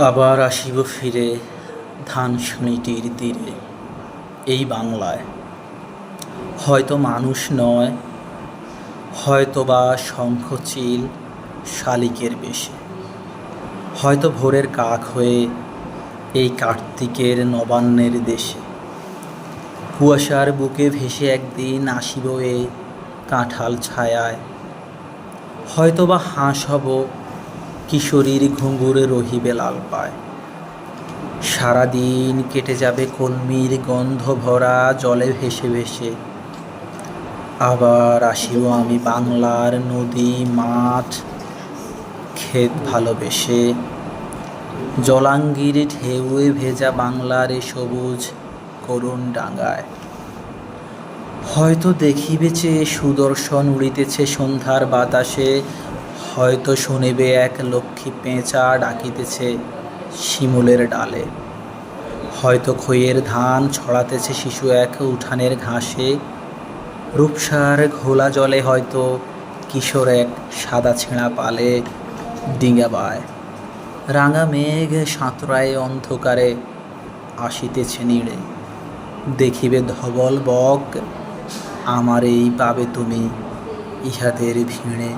আবার আসিব ফিরে ধানসিঁড়িটির তীরে, এই বাংলায়। হয়তো মানুষ নয়, হয়তোবা শঙ্খচিল শালিকের বেশে, হয়তো ভোরের কাক হয়ে এই কার্তিকের নবান্নের দেশে। কুয়াশার বুকে ভেসে একদিন আসিব এ কাঁঠাল ছায়ায়, হয়তোবা হাঁস হব কিশোরীর ঘুঙুরে রহিবে লাল পায়। সারাদিন কেটে যাবে কলমির গন্ধ ভরা জলে ভেসে ভেসে। আবার আসিব আমি বাংলার নদী মাঠ ক্ষেত ভালোবেসে, জলাঙ্গির ঢেউয়ে ভেজা বাংলার এ সবুজ করুণ ডাঙায়। হয়তো দেখিবে চেয়ে সুদর্শন উড়িতেছে সন্ধ্যার বাতাসে, হয়তো শুনিবে এক লক্ষ্মী পেঁচা ডাকিতেছে শিমুলের ডালে, হয়তো খইয়ের ধান ছড়াতেছে শিশু এক উঠানের ঘাসে। রূপসার ঘোলা জলে হয়তো কিশোর এক সাদা ছেঁড়া পালে ডিঙা বায়। রাঙা মেঘ সাঁতরায় অন্ধকারে আসিতেছে নীড়ে, দেখিবে ধবল বক আমার এই পাবে তুমি ইহাদের ভিড়ে।